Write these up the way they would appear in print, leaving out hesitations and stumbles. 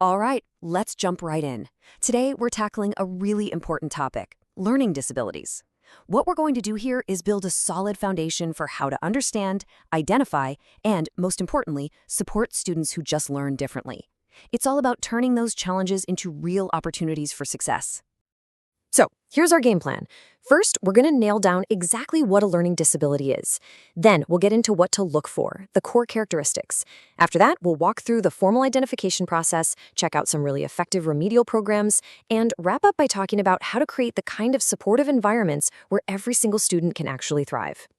All right, let's jump right in. Today, we're tackling a really important topic, learning disabilities. What we're going to do here is build a solid foundation for how to understand, identify, and, most importantly, support students who just learn differently. It's all about turning those challenges into real opportunities for success. So, here's our game plan. First, we're going to nail down exactly what a learning disability is. Then, we'll get into what to look for, the core characteristics. After that, we'll walk through the formal identification process, check out some really effective remedial programs, and wrap up by talking about how to create the kind of supportive environments where every single student can actually thrive.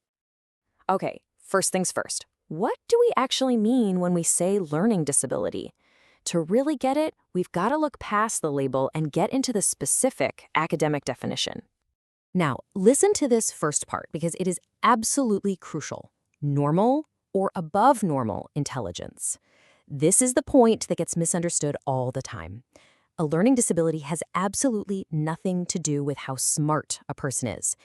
Okay, first things first. What do we actually mean when we say learning disability? To really get it, we've got to look past the label and get into the specific academic definition. Now, listen to this first part because it is absolutely crucial. Normal or above normal intelligence. This is the point that gets misunderstood all the time. A learning disability has absolutely nothing to do with how smart a person is.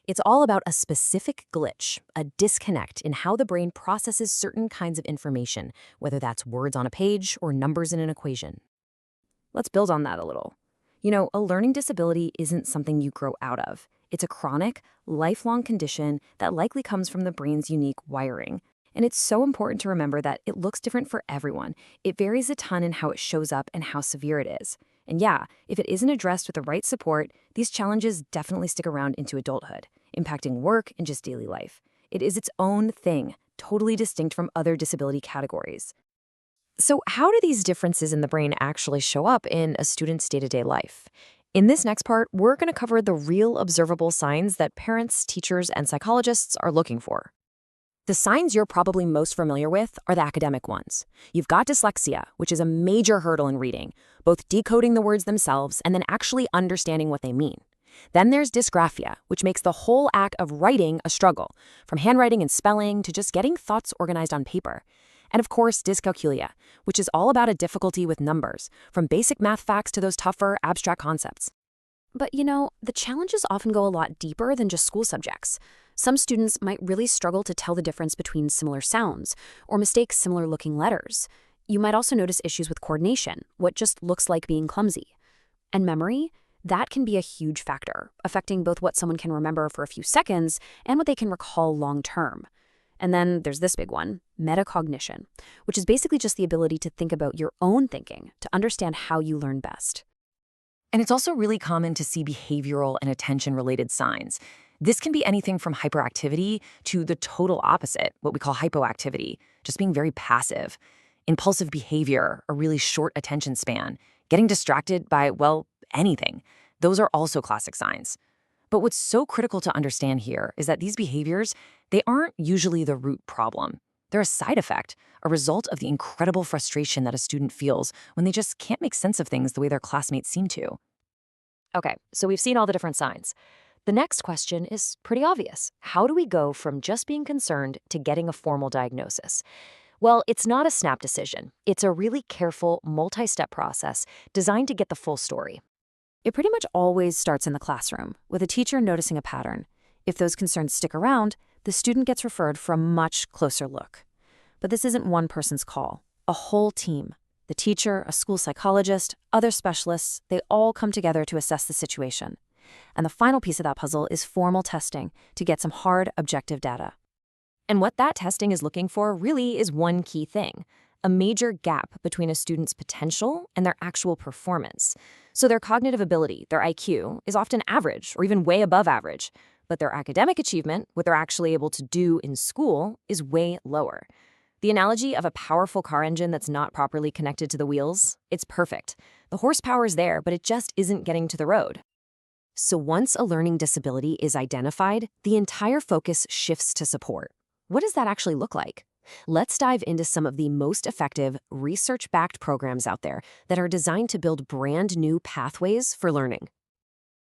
It's all about a specific glitch, a disconnect in how the brain processes certain kinds of information, whether that's words on a page or numbers in an equation. Let's build on that a little. You know, a learning disability isn't something you grow out of. It's a chronic, lifelong condition that likely comes from the brain's unique wiring. And it's so important to remember that it looks different for everyone. It varies a ton in how it shows up and how severe it is. And yeah, if it isn't addressed with the right support, these challenges definitely stick around into adulthood, impacting work and just daily life. It is its own thing, totally distinct from other disability categories. So how do these differences in the brain actually show up in a student's day-to-day life? In this next part, we're going to cover the real observable signs that parents, teachers, and psychologists are looking for. The signs you're probably most familiar with are the academic ones. You've got dyslexia, which is a major hurdle in reading, both decoding the words themselves and then actually understanding what they mean. Then there's dysgraphia, which makes the whole act of writing a struggle, from handwriting and spelling to just getting thoughts organized on paper. And of course, dyscalculia, which is all about a difficulty with numbers, from basic math facts to those tougher, abstract concepts. But you know, the challenges often go a lot deeper than just school subjects. Some students might really struggle to tell the difference between similar sounds or mistake similar-looking letters. You might also notice issues with coordination, what just looks like being clumsy. And memory, that can be a huge factor, affecting both what someone can remember for a few seconds and what they can recall long-term. And then there's this big one, metacognition, which is basically just the ability to think about your own thinking, to understand how you learn best. And it's also really common to see behavioral and attention-related signs. This can be anything from hyperactivity to the total opposite, what we call hypoactivity, just being very passive. Impulsive behavior, a really short attention span, getting distracted by, well, anything. Those are also classic signs. But what's so critical to understand here is that these behaviors, they aren't usually the root problem. They're a side effect, a result of the incredible frustration that a student feels when they just can't make sense of things the way their classmates seem to. Okay, so we've seen all the different signs. The next question is pretty obvious. How do we go from just being concerned to getting a formal diagnosis? Well, it's not a snap decision. It's a really careful, multi-step process designed to get the full story. It pretty much always starts in the classroom, with a teacher noticing a pattern. If those concerns stick around, the student gets referred for a much closer look. But this isn't one person's call. A whole team, the teacher, a school psychologist, other specialists, they all come together to assess the situation. And the final piece of that puzzle is formal testing to get some hard, objective data. And what that testing is looking for really is one key thing: a major gap between a student's potential and their actual performance. So their cognitive ability, their IQ, is often average or even way above average, but their academic achievement, what they're actually able to do in school, is way lower. The analogy of a powerful car engine that's not properly connected to the wheels, it's perfect. The horsepower is there, but it just isn't getting to the road. So once a learning disability is identified, the entire focus shifts to support. What does that actually look like? Let's dive into some of the most effective, research-backed programs out there that are designed to build brand new pathways for learning.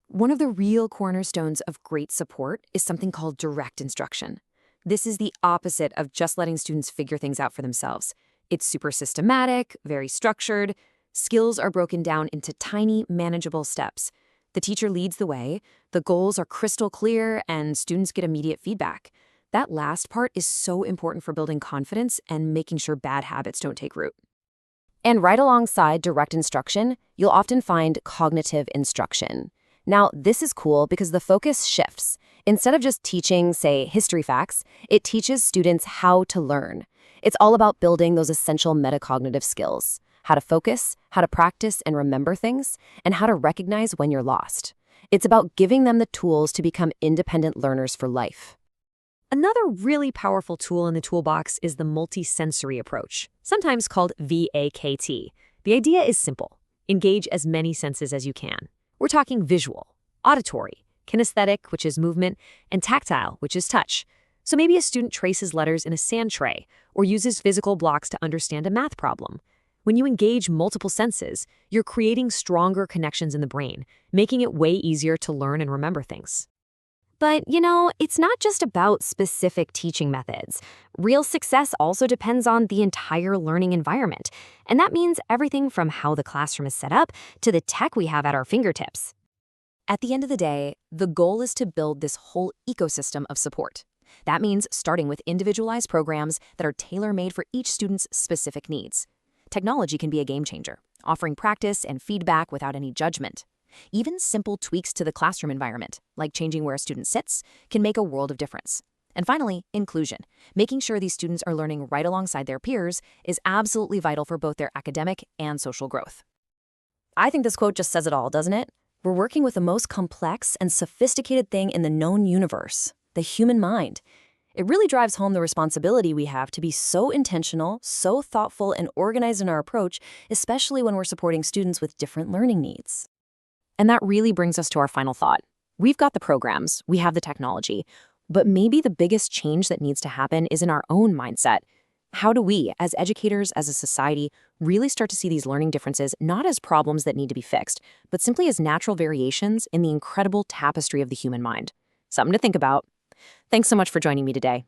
One of the real cornerstones of great support is something called direct instruction. This is the opposite of just letting students figure things out for themselves. It's super systematic, very structured. Skills are broken down into tiny, manageable steps. The teacher leads the way, the goals are crystal clear, and students get immediate feedback. That last part is so important for building confidence and making sure bad habits don't take root. And right alongside direct instruction, you'll often find cognitive instruction. Now, this is cool because the focus shifts. Instead of just teaching, say, history facts, it teaches students how to learn. It's all about building those essential metacognitive skills: how to focus, how to practice and remember things, and how to recognize when you're lost. It's about giving them the tools to become independent learners for life. Another really powerful tool in the toolbox is the multisensory approach, sometimes called VAKT. The idea is simple: engage as many senses as you can. We're talking visual, auditory, kinesthetic, which is movement, and tactile, which is touch. So maybe a student traces letters in a sand tray or uses physical blocks to understand a math problem. When you engage multiple senses, you're creating stronger connections in the brain, making it way easier to learn and remember things. But, it's not just about specific teaching methods. Real success also depends on the entire learning environment. And that means everything from how the classroom is set up to the tech we have at our fingertips. At the end of the day, the goal is to build this whole ecosystem of support. That means starting with individualized programs that are tailor-made for each student's specific needs. Technology can be a game changer, offering practice and feedback without any judgment. Even simple tweaks to the classroom environment, like changing where a student sits, can make a world of difference. And finally, inclusion. Making sure these students are learning right alongside their peers is absolutely vital for both their academic and social growth. I think this quote just says it all, doesn't it? We're working with the most complex and sophisticated thing in the known universe, the human mind. It really drives home the responsibility we have to be so intentional, so thoughtful, and organized in our approach, especially when we're supporting students with different learning needs. And that really brings us to our final thought. We've got the programs, we have the technology, but maybe the biggest change that needs to happen is in our own mindset. How do we, as educators, as a society, really start to see these learning differences not as problems that need to be fixed, but simply as natural variations in the incredible tapestry of the human mind? Something to think about. Thanks so much for joining me today.